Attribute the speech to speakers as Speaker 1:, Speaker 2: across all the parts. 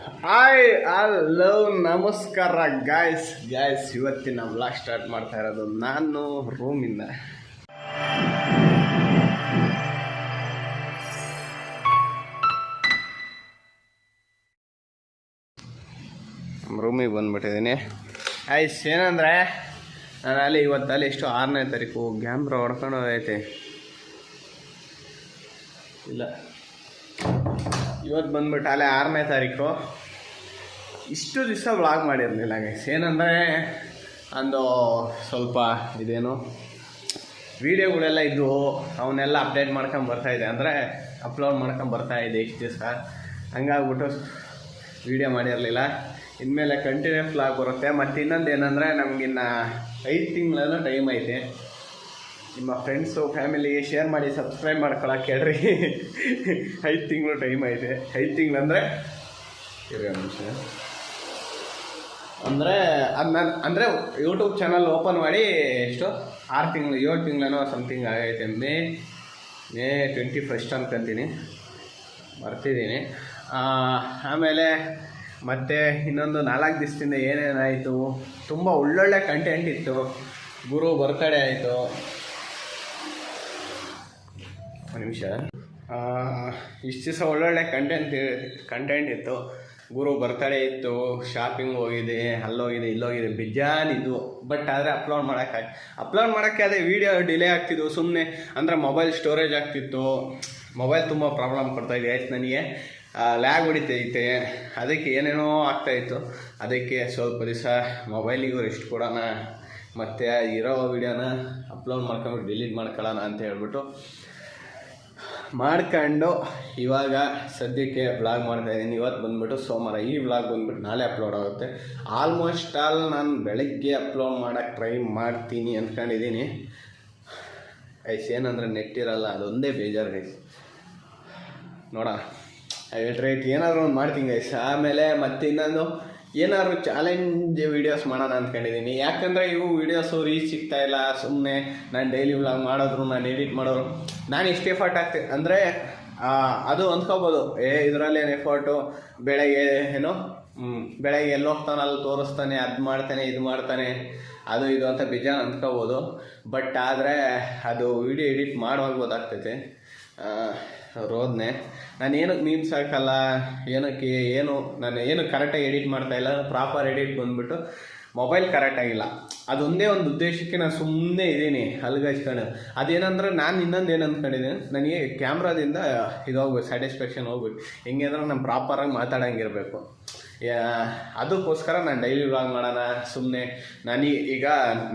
Speaker 1: Hi hello ನಮಸ್ಕಾರ guys ಇವತ್ತಿನ vlog start ಮಾಡ್ತಾ ಇರೋದು ನಾನು ರೂಮಿಂದ. ರೂಮಿಗೆ ಬಂದ್ಬಿಟ್ಟಿದ್ದೀನಿ. ಏನಂದರೆ ನಾನು ಇವತ್ತಲ್ಲಿ ಎಷ್ಟು 6ನೇ ತಾರೀಕು ಕ್ಯಾಮ್ರಾ ಹೊಡ್ಕೊಂಡು ಹೋಗೈತೆ. ಇಲ್ಲ ಇವತ್ತು ಬಂದ್ಬಿಟ್ಟು 6ನೇ ತಾರೀಕು. ಇಷ್ಟು ದಿವಸ ವ್ಲಾಗ್ ಮಾಡಿರಲಿಲ್ಲ ಗೈಸ್. ಏನಂದರೆ ಒಂದು ಸ್ವಲ್ಪ ಇದೇನು ವೀಡಿಯೋಗಳೆಲ್ಲ ಇದ್ದವು, ಅವನ್ನೆಲ್ಲ ಅಪ್ಡೇಟ್ ಮಾಡ್ಕೊಂಡು ಬರ್ತಾಯಿದ್ದೆ, ಅಂದರೆ ಅಪ್ಲೋಡ್ ಮಾಡ್ಕೊಂಡು ಬರ್ತಾಯಿದ್ದೆ ಇಷ್ಟು ದಿವಸ. ಹಂಗಾಗ್ಬಿಟ್ಟು ವೀಡಿಯೋ ಮಾಡಿರಲಿಲ್ಲ. ಇನ್ಮೇಲೆ ಕಂಟಿನ್ಯೂಸ್ ವ್ಲಾಗ್ ಬರುತ್ತೆ. ಮತ್ತು ಇನ್ನೊಂದು ಏನಂದರೆ ನಮಗಿನ್ನು 5 ತಿಂಗಳೆಲ್ಲ ಟೈಮ್ ಐತೆ. ನಿಮ್ಮ ಫ್ರೆಂಡ್ಸು ಫ್ಯಾಮಿಲಿಗೆ ಶೇರ್ ಮಾಡಿ ಸಬ್ಸ್ಕ್ರೈಬ್ ಮಾಡ್ಕೊಳಕ್ಕೆ ಹೇಳ್ರಿ. 5 ತಿಂಗಳು ಟೈಮ್ ಐತೆ. 5 ತಿಂಗಳಂದರೆ ಅಂದರೆ ಅಂದರೆ ಯೂಟ್ಯೂಬ್ ಚಾನಲ್ ಓಪನ್ ಮಾಡಿ ಎಷ್ಟು 6 ತಿಂಗಳು 7 ತಿಂಗಳೇನೋ ಸಮಥಿಂಗ್ ಆಗೈತೆ. ಮೇ 21 ಅನ್ಕೊಂತೀನಿ, ಬರ್ತಿದ್ದೀನಿ. ಆಮೇಲೆ ಮತ್ತು ಇನ್ನೊಂದು 4 ದಿವಸದಿಂದ ಏನೇನಾಯಿತು, ತುಂಬ ಒಳ್ಳೊಳ್ಳೆ ಕಂಟೆಂಟ್ ಇತ್ತು. ಗುರು ಬರ್ತಡೇ ಆಯಿತು, ಒಂದು ನಿಮಿಷ. ಇಷ್ಟು ದಿವಸ ಒಳ್ಳೊಳ್ಳೆ ಕಂಟೆಂಟ್ ಇತ್ತು. ಗುರು ಬರ್ತಡೇ ಇತ್ತು, ಶಾಪಿಂಗ್ ಹೋಗಿದೆ, ಅಲ್ಲೋಗಿದೆ ಇಲ್ಲೋಗಿದೆ, ಬೇಜಾನಿದ್ದು. ಬಟ್ ಆದರೆ ಅಪ್ಲೋಡ್ ಮಾಡೋಕ್ಕೆ ಅದೇ ವೀಡಿಯೋ ಡಿಲೇ ಆಗ್ತಿದ್ವು ಸುಮ್ಮನೆ. ಅಂದರೆ ಮೊಬೈಲ್ ಸ್ಟೋರೇಜ್ ಆಗ್ತಿತ್ತು. ಮೊಬೈಲ್ ತುಂಬ ಪ್ರಾಬ್ಲಮ್ ಕೊಡ್ತಾಯಿದೆ ಆಯ್ತು, ನನಗೆ ಲ್ಯಾಗ್ ಹೊಡಿತೈತೆ, ಅದಕ್ಕೆ ಏನೇನೋ ಆಗ್ತಾಯಿತ್ತು. ಅದಕ್ಕೆ ಸ್ವಲ್ಪ ದಿವಸ ಮೊಬೈಲಿಗೂ ರೆಸ್ಟ್ ಕೊಡೋಣ, ಮತ್ತು ಇರೋ ವೀಡಿಯೋನ ಅಪ್ಲೋಡ್ ಮಾಡ್ಕೊಂಡು ಡಿಲೀಟ್ ಮಾಡ್ಕೊಳ್ಳೋಣ ಅಂತ ಹೇಳ್ಬಿಟ್ಟು ಮಾಡ್ಕೊಂಡು ಇವಾಗ ಸದ್ಯಕ್ಕೆ ವ್ಲಾಗ್ ಮಾಡ್ತಾಯಿದ್ದೀನಿ. ಇವತ್ತು ಬಂದುಬಿಟ್ಟು ಸೋಮವಾರ. ಈ ವ್ಲಾಗ್ ಬಂದುಬಿಟ್ಟು ನಾಳೆ ಅಪ್ಲೋಡ್ ಆಗುತ್ತೆ. ಆಲ್ಮೋಸ್ಟ್ ಆಲ್ ನಾನು ಬೆಳಗ್ಗೆ ಅಪ್ಲೋಡ್ ಮಾಡೋಕ್ಕೆ ಟ್ರೈ ಮಾಡ್ತೀನಿ ಅಂದ್ಕೊಂಡಿದ್ದೀನಿ ಗೈಸ್. ಏನಂದರೆ ನೆಟ್ ಇರಲ್ಲ, ಅದೊಂದೇ ಬೇಜಾರು ಗೈಸ್. ನೋಡೋಣ, ರೈಟ್ ಏನಾದರೂ ಒಂದು ಮಾಡ್ತೀನಿ ಗೈಸ್. ಆಮೇಲೆ ಮತ್ತೆ ಇನ್ನೊಂದು ಏನಾದ್ರು ಚಾಲೆಂಜ್ ವೀಡಿಯೋಸ್ ಮಾಡೋಣ ಅಂದ್ಕೊಂಡಿದ್ದೀನಿ. ಯಾಕಂದರೆ ಇವು ವೀಡಿಯೋಸು ರೀಚ್ ಸಿಗ್ತಾಯಿಲ್ಲ. ಸುಮ್ಮನೆ ನಾನು ಡೈಲಿ ವ್ಲಾಗ್ ಮಾಡಿದ್ರು, ನಾನು ಎಡಿಟ್ ಮಾಡೋರು, ನಾನು ಎಷ್ಟು ಎಫರ್ಟ್ ಆಗ್ತೀನಿ ಅಂದರೆ ಅದು ಅಂದ್ಕೋಬೋದು, ಇದರಲ್ಲೇನು ಎಫರ್ಟು, ಬೆಳಗ್ಗೆ ಬೆಳಗ್ಗೆ ಎಲ್ಲಿ ಹೋಗ್ತಾನೆ ಅಲ್ಲಿ ತೋರಿಸ್ತಾನೆ, ಅದು ಮಾಡ್ತಾನೆ ಇದು ಮಾಡ್ತಾನೆ, ಅದು ಇದು ಅಂತ ಬೇಜಾರು ಅಂದ್ಕೋಬೋದು. ಬಟ್ ಆದರೆ ಅದು ವೀಡಿಯೋ ಎಡಿಟ್ ಮಾಡುವಾಗ ಗೊತ್ತಾಗ್ತೈತೆ ರೋದನೆ. ನಾನು ಏನಕ್ಕೆ ಮೀಮ್ಸ್ ಹಾಕಲ್ಲ, ನಾನು ಏನು ಕರೆಕ್ಟಾಗಿ ಎಡಿಟ್ ಮಾಡ್ತಾಯಿಲ್ಲ. ಪ್ರಾಪರ್ ಎಡಿಟ್ ಬಂದುಬಿಟ್ಟು ಮೊಬೈಲ್ ಕರೆಕ್ಟಾಗಿಲ್ಲ. ಅದೊಂದೇ ಒಂದು ಉದ್ದೇಶಕ್ಕೆ ನಾನು ಸುಮ್ಮನೆ ಇದ್ದೀನಿ ಅಲ್ಗಚ್ಕೊಂಡು. ಅದೇನಂದ್ರೆ ನಾನು ಇನ್ನೊಂದು ಏನು ಅಂದ್ಕೊಂಡಿದ್ದೀನಿ, ನನಗೆ ಕ್ಯಾಮ್ರಾದಿಂದ ಇದು ಹೋಗ್ಬೇಕು, ಸ್ಯಾಟಿಸ್ಫ್ಯಾಕ್ಷನ್ ಹೋಗ್ಬೇಕು. ಹೆಂಗೆ ಅಂದ್ರೆ ನಾನು ಪ್ರಾಪರಾಗಿ ಮಾತಾಡೋಂಗಿರಬೇಕು. ಅದಕ್ಕೋಸ್ಕರ ನಾನು ಡೈಲಿ ವ್ಲಾಗ್ ಮಾಡೋಣ ಸುಮ್ಮನೆ.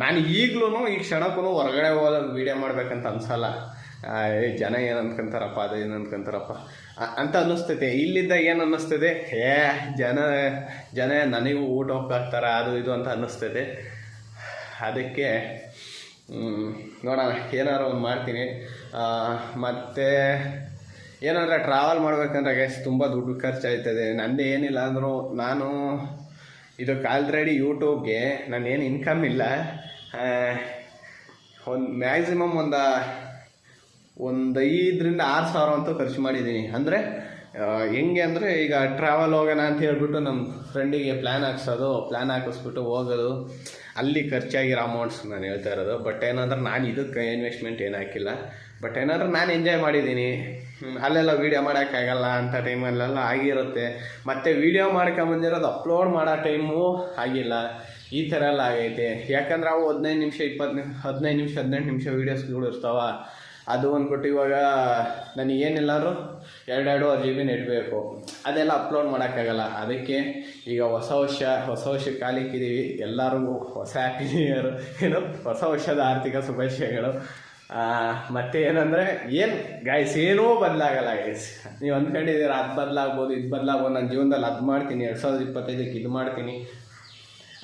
Speaker 1: ನಾನು ಈಗಲೂ ಈ ಕ್ಷಣಕ್ಕೂ ಹೊರಗಡೆ ಹೋದಾಗ ವೀಡಿಯೋ ಮಾಡ್ಬೇಕಂತ ಅನ್ಸಲ್ಲ. ಜನ ಏನು ಅಂದ್ಕೊಂತಾರಪ್ಪ, ಅದು ಏನು ಅಂದ್ಕೊಂತಾರಪ್ಪ ಅಂತ ಅನ್ನಿಸ್ತೈತೆ. ಇಲ್ಲಿದ್ದಾಗ ಏನು ಅನ್ನಿಸ್ತದೆ, ಜನ ನನಗೂ ಊಟ ಹೋಗ್ತಾರ ಅದು ಇದು ಅಂತ ಅನ್ನಿಸ್ತೈತೆ. ಅದಕ್ಕೆ ನೋಡೋಣ, ಏನಾರು ಒಂದು ಮಾಡ್ತೀನಿ. ಮತ್ತು ಏನಾದರೆ ಟ್ರಾವೆಲ್ ಮಾಡ್ಬೇಕಂದ್ರೆ ಗೈಸ್ ತುಂಬ ದುಡ್ಡು ಖರ್ಚಾಯ್ತದೆ. ನಂದು ಏನಿಲ್ಲ ಅಂದರೂ ನಾನು ಇದಕ್ಕೆ ಆಲ್ರೆಡಿ ಯೂಟ್ಯೂಬ್ಗೆ ನಾನೇನು ಇನ್ಕಮ್ ಇಲ್ಲ. ಒಂದು ಮ್ಯಾಕ್ಸಿಮಮ್ ಒಂದು 5,000 6 ಸಾವಿರ ಅಂತೂ ಖರ್ಚು ಮಾಡಿದ್ದೀನಿ. ಅಂದರೆ ಹೆಂಗೆ ಅಂದರೆ, ಈಗ ಟ್ರಾವೆಲ್ ಹೋಗೋಣ ಅಂತ ಹೇಳ್ಬಿಟ್ಟು ನಮ್ಮ ಫ್ರೆಂಡಿಗೆ ಪ್ಲ್ಯಾನ್ ಹಾಕಿಸ್ಬಿಟ್ಟು ಹೋಗೋದು, ಅಲ್ಲಿ ಖರ್ಚಾಗಿರೋ ಅಮೌಂಟ್ಸ್ ನಾನು ಹೇಳ್ತಾ ಇರೋದು. ಬಟ್ ಏನಂದ್ರೆ ನಾನು ಇದಕ್ಕೆ ಇನ್ವೆಸ್ಟ್ಮೆಂಟ್ ಏನು ಹಾಕಿಲ್ಲ. ಬಟ್ ಏನಾದರೂ ನಾನು ಎಂಜಾಯ್ ಮಾಡಿದ್ದೀನಿ. ಅಲ್ಲೆಲ್ಲ ವೀಡಿಯೋ ಮಾಡೋಕ್ಕಾಗಲ್ಲ ಅಂಥ ಟೈಮಲ್ಲೆಲ್ಲ ಆಗಿರುತ್ತೆ. ಮತ್ತು ವೀಡಿಯೋ ಮಾಡ್ಕೊಂಬಂದಿರೋದು ಅಪ್ಲೋಡ್ ಮಾಡೋ ಟೈಮು ಆಗಿಲ್ಲ. ಈ ಥರ ಎಲ್ಲ ಆಗೈತೆ. ಯಾಕಂದ್ರೆ ಅವು 15 ನಿಮಿಷ 18 ನಿಮಿಷ ವೀಡಿಯೋಸ್ಗಳು ಇರ್ತಾವ. ಅದು ಅಂದ್ಬಿಟ್ಟು ಇವಾಗ ನನಗೇನಿಲ್ಲಾದ್ರೂ 2 GB ನೆಟ್ ಬೇಕು. ಅದೆಲ್ಲ ಅಪ್ಲೋಡ್ ಮಾಡೋಕ್ಕಾಗಲ್ಲ. ಅದಕ್ಕೆ ಈಗ ಹೊಸ ವರ್ಷ ಕಾಲಿಕ್ಕಿದ್ದೀವಿ. ಎಲ್ಲರಿಗೂ ಹೊಸ ಹ್ಯಾಪಿ ನ್ಯೂ ಇಯರ್, ಹೊಸ ವರ್ಷದ ಆರ್ಥಿಕ ಶುಭಾಶಯಗಳು. ಮತ್ತು ಏನಂದರೆ ಗಾಯ್ಸ್ ಏನೂ ಬದಲಾಗಲ್ಲ ಗೈಸ್. ನೀವು ಅಂದ್ಕೊಂಡಿದ್ದೀರ ಅದು ಬದಲಾಗ್ಬೋದು ಇದು ಬದಲಾಗ್ಬೋದು. ನನ್ನ ಜೀವನದಲ್ಲಿ ಅದು ಮಾಡ್ತೀನಿ, 2025ಕ್ಕೆ ಇದು ಮಾಡ್ತೀನಿ,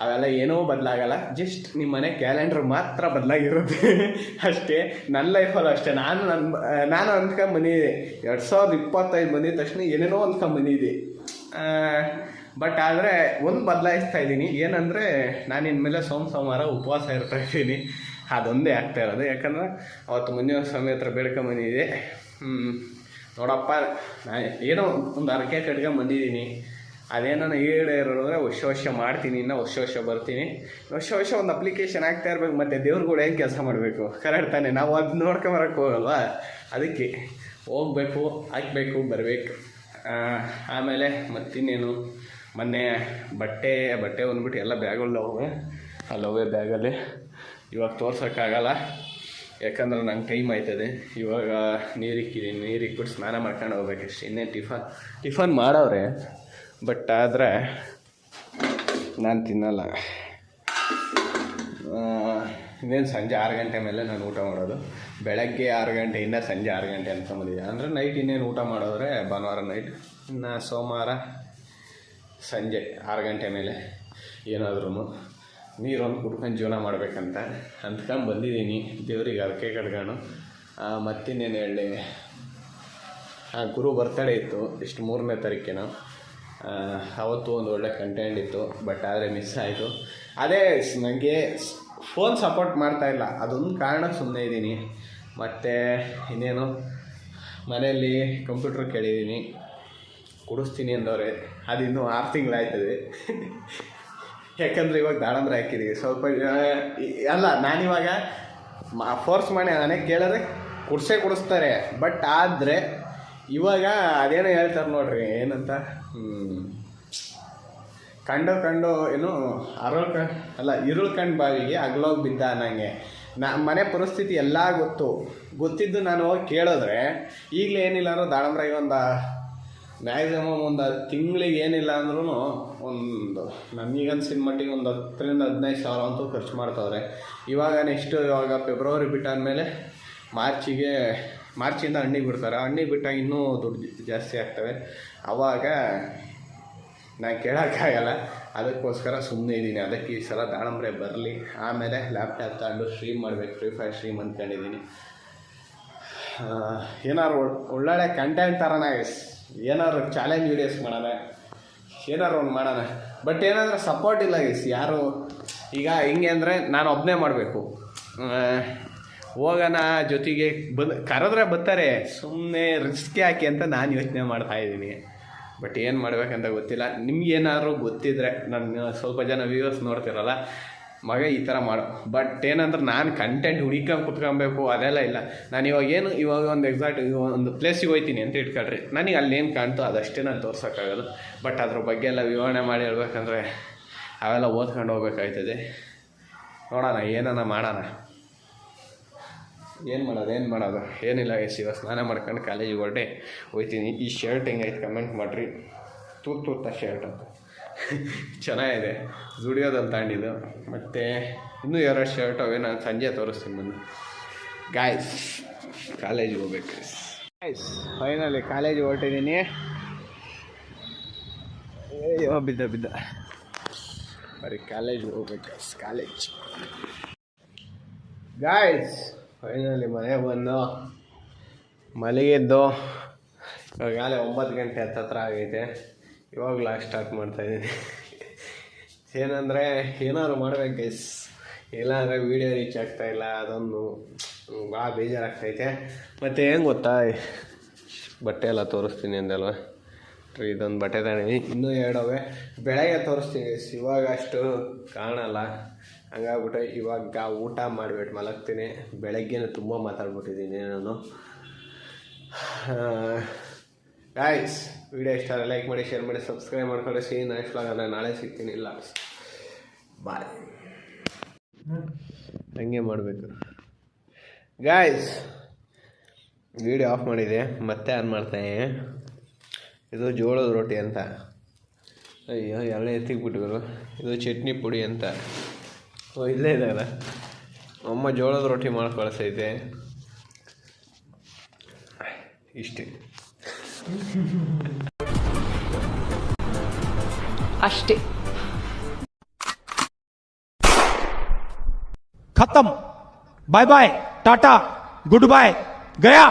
Speaker 1: ಅವೆಲ್ಲ ಏನೂ ಬದಲಾಗಲ್ಲ. ಜಸ್ಟ್ ನಿಮ್ಮ ಮನೆ ಕ್ಯಾಲೆಂಡ್ರ್ ಮಾತ್ರ ಬದಲಾಗಿರುತ್ತೆ ಅಷ್ಟೇ. ನನ್ನ ಲೈಫಲ್ಲೂ ಅಷ್ಟೇ. ನಾನು ಅಂದ್ಕೊಂಬಂದಿದ್ದೆ 2025 ಬಂದಿದ ತಕ್ಷಣ ಏನೇನೋ ಅಂದ್ಕೊಂಬಂದಿದ್ದೆ. ಬಟ್ ಆದರೆ ಒಂದು ಬದಲಾಯಿಸ್ತಾ ಇದ್ದೀನಿ. ಏನಂದರೆ ನಾನು ಇನ್ಮೇಲೆ ಸೋಮವಾರ ಉಪವಾಸ ಇರ್ತಾಯಿದ್ದೀನಿ. ಅದೊಂದೇ ಆಗ್ತಾ ಇರೋದು. ಯಾಕಂದ್ರೆ ಅವತ್ತು ಮುಂದಿನ ಸ್ವಾಮಿ ಹತ್ರ ಬೇಡ್ಕೊಂಬಂದಿದ್ದೆ. ನೋಡಪ್ಪ, ನಾನು ಏನೋ ಒಂದು ಅರಕೆ ಕಟ್ಕೊಂಬಂದಿದ್ದೀನಿ. ಅದೇನೋ ಈಡೇರಿದ್ರೆ ವರ್ಷ ಮಾಡ್ತೀನಿ, ಇನ್ನು ವರ್ಷ ಬರ್ತೀನಿ. ವರ್ಷ ಒಂದು ಅಪ್ಲಿಕೇಶನ್ ಆಗ್ತಾ ಇರ್ಬೇಕು. ಮತ್ತು ದೇವ್ರುಗಳು ಏನು ಕೆಲಸ ಮಾಡಬೇಕು, ಕರೆಕ್ಟ್ ತಾನೆ? ನಾವು ಅದು ನೋಡ್ಕೊಂಬರಕ್ಕೆ ಹೋಗಲ್ವಾ? ಅದಕ್ಕೆ ಹೋಗ್ಬೇಕು, ಹಾಕ್ಬೇಕು, ಬರಬೇಕು. ಆಮೇಲೆ ಮತ್ತಿನ್ನೇನು, ಮೊನ್ನೆ ಬಟ್ಟೆ ಬಂದ್ಬಿಟ್ಟು ಎಲ್ಲ ಬ್ಯಾಗುಗಳವೆ, ಅಲ್ಲವೇ ಬ್ಯಾಗಲ್ಲಿ. ಇವಾಗ ತೋರ್ಸೋಕ್ಕಾಗಲ್ಲ, ಯಾಕಂದ್ರೆ ನಂಗೆ ಟೈಮ್ ಆಯ್ತದೆ. ಇವಾಗ ನೀರಿಕ್ಕಿದ್ದೀನಿ, ನೀರಿಕ್ಬಿಟ್ಟು ಸ್ನಾನ ಮಾಡ್ಕೊಂಡು ಹೋಗ್ಬೇಕಷ್ಟೆ. ಇನ್ನೇ ಟಿಫನ್ ಮಾಡವ್ರೆ, ಬಟ್ ಆದರೆ ನಾನು ತಿನ್ನಲ್ಲ. ಇನ್ನೇನು ಸಂಜೆ 6 ಗಂಟೆ ಮೇಲೆ ನಾನು ಊಟ ಮಾಡೋದು. ಬೆಳಗ್ಗೆ 6 ಗಂಟೆಯಿಂದ ಸಂಜೆ 6 ಗಂಟೆ ಅಂದ್ಕೊಂಬಂದಿದ್ದೆ. ಅಂದರೆ ನೈಟ್ ಇನ್ನೇನು ಊಟ ಮಾಡೋದ್ರೆ ಭಾನುವಾರ ನೈಟ್, ಇನ್ನು ಸೋಮವಾರ ಸಂಜೆ 6 ಗಂಟೆ ಮೇಲೆ ಏನಾದ್ರೂ ನೀರೊಂದು ಕುಡ್ಕೊಂಡು ಜೀವನ ಮಾಡಬೇಕಂತ ಅಂದ್ಕೊಂಡು ಬಂದಿದ್ದೀನಿ. ದೇವ್ರಿಗೆ ಅದಕ್ಕೆ ಕಟ್ಕೊಂಡು ಮತ್ತಿನ್ನೇನು ಹೇಳಿ, ಗುರು ಬರ್ತಡೇ ಇತ್ತು, ಇಷ್ಟು 3ನೇ ತಾರೀಕೇನೋ. ಅವತ್ತು ಒಂದು ಒಳ್ಳೆ ಕಂಟೆಂಟ್ ಇತ್ತು, ಬಟ್ ಆದರೆ ಮಿಸ್ ಆಯಿತು. ಅದೇ ನನಗೆ ಫೋನ್ ಸಪೋರ್ಟ್ ಮಾಡ್ತಾಯಿಲ್ಲ, ಅದೊಂದು ಕಾರಣಕ್ಕೆ ಸುಮ್ಮನೆ ಇದ್ದೀನಿ. ಮತ್ತು ಇನ್ನೇನು, ಮನೆಯಲ್ಲಿ ಕಂಪ್ಯೂಟ್ರ್ ಕೇಳಿದ್ದೀನಿ, ಕೊಡಿಸ್ತೀನಿ ಅಂದವ್ರೆ. ಅದು ಇನ್ನೂ 6 ತಿಂಗಳಾಯ್ತದೆ. ಯಾಕಂದರೆ ಇವಾಗ ದಾಳಂಬ್ರೆ ಹಾಕಿದ್ದೀವಿ ಸ್ವಲ್ಪ. ಅಲ್ಲ, ನಾನಿವಾಗ ಫೋರ್ಸ್ ಮಾಡಿ ನಾನೇ ಕೇಳಿದ್ರೆ ಕೊಡಿಸ್ತಾರೆ. ಬಟ್ ಆದರೆ ಇವಾಗ ಅದೇನೋ ಹೇಳ್ತಾರೆ ನೋಡ್ರಿ, ಏನಂತ, ಕಂಡು ಏನು ಇರುಳು ಕಂಡು ಬಾವಿಗೆ ಅಗಲೋಗಿ ಬಿದ್ದ ಅನ್ನಂಗೆ. ಮನೆ ಪರಿಸ್ಥಿತಿ ಎಲ್ಲ ಗೊತ್ತಿದ್ದು ನಾನು ಹೋಗಿ ಕೇಳಿದ್ರೆ ಈಗಲೇ ಏನಿಲ್ಲ ಅಂದರೂ ದಾಳಂಬ್ರಾಗಿ ಒಂದು ಮ್ಯಾಕ್ಸಿಮಮ್ ಒಂದು ತಿಂಗಳಿಗೆ ಏನಿಲ್ಲ ಅಂದ್ರೂ ಒಂದು ನನಗನ್ಸಿದ ಮಟ್ಟಿಗೆ ಒಂದು 10ರಿಂದ 15 ಸಾವಿರ ಅಂತೂ ಖರ್ಚು ಮಾಡ್ತಾವ್ರೆ. ಇವಾಗ ಫೆಬ್ರವರಿ ಬಿಟ್ಟಾದಮೇಲೆ ಮಾರ್ಚಿಂದ ಹಣ್ಣಿಗೆ ಬಿಡ್ತಾರೆ. ಹಣ್ಣಿಗೆ ಬಿಟ್ಟಾಗ ಇನ್ನೂ ದುಡ್ಡು ಜಾಸ್ತಿ ಆಗ್ತವೆ. ಆವಾಗ ನಾನು ಕೇಳೋಕ್ಕಾಗಲ್ಲ, ಅದಕ್ಕೋಸ್ಕರ ಸುಮ್ಮನೆ ಇದ್ದೀನಿ. ಅದಕ್ಕೆ ಈ ಸಲ ದಾಳಂಬ್ರೆ ಬರಲಿ, ಆಮೇಲೆ ಲ್ಯಾಪ್ಟಾಪ್ ತಗೊಂಡು ಸ್ಟ್ರೀಮ್ ಮಾಡಬೇಕು, ಫ್ರೀ ಫೈರ್ ಸ್ಟ್ರೀಮ್ ಅಂದ್ಕೊಂಡಿದ್ದೀನಿ. ಏನಾದ್ರು ಒಳ್ಳೊಳ್ಳೆ ಕಂಟೆಂಟ್ ತರೋಣ, ಏನಾದ್ರು ಚಾಲೆಂಜ್ ವೀಡಿಯೋಸ್ ಮಾಡೋಣ, ಏನಾದ್ರು ಒಂದು ಮಾಡೋಣ. ಬಟ್ ಏನಾದರೂ ಸಪೋರ್ಟ್ ಇಲ್ಲ ಯಾರು. ಈಗ ಹಿಂಗೆ ಅಂದರೆ ನಾನು ಒಬ್ಬನೇ ಮಾಡಬೇಕು, ಹೋಗೋಣ ಜೊತೆಗೆ ಕರೆದ್ರೆ ಬರ್ತಾರೆ, ಸುಮ್ಮನೆ ರಿಸ್ಕ್ ಯಾಕೆ ಅಂತ ನಾನು ಯೋಚನೆ ಮಾಡ್ತಾಯಿದ್ದೀನಿ. ಬಟ್ ಏನು ಮಾಡಬೇಕಂತ ಗೊತ್ತಿಲ್ಲ. ನಿಮ್ಗೇನಾದ್ರು ಗೊತ್ತಿದ್ರೆ, ನನ್ನ ಸ್ವಲ್ಪ ಜನ ವ್ಯೂವರ್ಸ್ ನೋಡ್ತಿರಲ್ಲ, ಮಗ ಈ ಥರ ಮಾಡು. ಬಟ್ ಏನಂದ್ರೆ ನಾನು ಕಂಟೆಂಟ್ ಹುಡುಕೊಂಡು ಕುತ್ಕೊಬೇಕು ಅದೆಲ್ಲ ಇಲ್ಲ. ನಾನು ಇವಾಗ ಒಂದು ಎಕ್ಸಾಕ್ಟ್ ಒಂದು ಪ್ಲೇಸಿಗೆ ಹೋಗ್ತೀನಿ ಅಂತ ಇಟ್ಕೊಳ್ರಿ, ನನಗೆ ಅಲ್ಲೇನು ಕಾಣ್ತೋ ಅದಷ್ಟೇ ನಾನು ತೋರ್ಸೋಕ್ಕಾಗೋದು. ಬಟ್ ಅದ್ರ ಬಗ್ಗೆ ಎಲ್ಲ ವಿವರಣೆ ಮಾಡಿ ಹೇಳ್ಬೇಕಂದ್ರೆ ಅವೆಲ್ಲ ಓದ್ಕೊಂಡು ಹೋಗ್ಬೇಕಾಯ್ತದೆ. ನೋಡೋಣ, ಏನನ್ನ ಮಾಡೋಣ. ಏನು ಮಾಡೋದು ಏನಿಲ್ಲ. ಇವಾಗ ಸ್ನಾನ ಮಾಡ್ಕೊಂಡು ಕಾಲೇಜಿಗೆ ಹೋಗ್ತೀನಿ. ಈ ಶರ್ಟ್ ಹೆಂಗೈತೆ ಕಮೆಂಟ್ ಮಾಡಿರಿ. ತೂತ ಶರ್ಟ್ ಅಂತ ಚೆನ್ನಾಗಿದೆ, ಜುಡಿಯೋದಲ್ಲಿ ತಗೊಂಡಿದ್ದು. ಮತ್ತು ಇನ್ನೂ 2 ಶರ್ಟ್ ಅವೇ, ನಾನು ಸಂಜೆ ತೋರಿಸ್ತೀನಿ ಬಂದು. ಗಾಯ್ಸ್ ಕಾಲೇಜಿಗೆ ಹೋಗ್ಬೇಕು ಗಾಯ್ಸ್. ಫೈನಲಿ ಕಾಲೇಜಿಗೆ ಹೊರಟಿದ್ದೀನಿ. ಬಿದ್ದ ಬರೀ ಕಾಲೇಜಿಗೆ ಹೋಗ್ಬೇಕು ಕಾಲೇಜ್. ಗಾಯ್ಸ್ ಫೈನಲಿ ಮನೆಗೆ ಬಂದು ಮಲಗಿದ್ದು. ಇವಾಗಲೇ 9 ಗಂಟೆ ಹತ್ತಿರ ಆಗೈತೆ. ಇವಾಗ ಲಾಸ್ಟ್ ಸ್ಟಾರ್ಟ್ ಮಾಡ್ತಾಯಿದ್ದೀನಿ. ಏನಂದರೆ ಏನಾದ್ರು ಮಾಡ್ಬೇಕು ಗೈಸ್, ಇಲ್ಲಾಂದರೆ ವೀಡಿಯೋ ರೀಚ್ ಆಗ್ತಾಯಿಲ್ಲ. ಅದೊಂದು ಭಾಳ ಬೇಜಾರಾಗ್ತೈತೆ. ಮತ್ತು ಏನು ಗೊತ್ತಾ, ಬಟ್ಟೆ ಎಲ್ಲ ತೋರಿಸ್ತೀನಿ ಅಂದಲ್ವ, ಇದೊಂದು ಬಟ್ಟೆ ತಗೊಂಡಿದ್ದೀನಿ, ಇನ್ನೂ 2 ಅವೆ. ಬೆಳಗ್ಗೆ ತೋರಿಸ್ತೀನಿ, ಇವಾಗ ಅಷ್ಟು ಕಾಣಲ್ಲ. ಹಂಗಾಗ್ಬಿಟ್ಟು ಇವಾಗ ಊಟ ಮಾಡಿಬಿಟ್ಟು ಮಲಗ್ತೀನಿ. ಬೆಳಗ್ಗೆನೇ ತುಂಬ ಮಾತಾಡ್ಬಿಟ್ಟಿದ್ದೀನಿ ನಾನು. ಗಾಯ್ಸ್ ವಿಡಿಯೋ ಇಷ್ಟ ಆದರೆ ಲೈಕ್ ಮಾಡಿ, ಶೇರ್ ಮಾಡಿ, ಸಬ್ಸ್ಕ್ರೈಬ್ ಮಾಡ್ಕೊಳ್ಳಿ. ನೆಕ್ಸ್ಟ್ ವ್ಲಾಗ್ ಅಂದರೆ ನಾಳೆ ಸಿಗ್ತೀನಿ. ಇಲ್ಲ ಬಾಯ್. ಹಂಗೆ ಮಾಡಬೇಕು ಗಾಯ್ಸ್. ವಿಡಿಯೋ ಆಫ್ ಮಾಡಿದೆ, ಮತ್ತೆ ಆನ್ ಮಾಡ್ತಾನೆ. ಇದು ಜೋಳದ ರೊಟ್ಟಿ ಅಂತ. ಅಯ್ಯೋ ಎಲ್ಲ ಎತ್ತಿಕ್ಬಿಟ್ರು. ಇದು ಚಟ್ನಿ ಪುಡಿ ಅಂತ. ಇಲ್ಲೇ ಇದಲ್ಲ, ಅಮ್ಮ ಜೋಳದ ರೊಟ್ಟಿ ಮಾಡಿ ಕಳಿಸೈತೆ. ಇಷ್ಟೇ
Speaker 2: ಅಷ್ಟೇ. खत्म. Bye bye, tata, good bye, गया.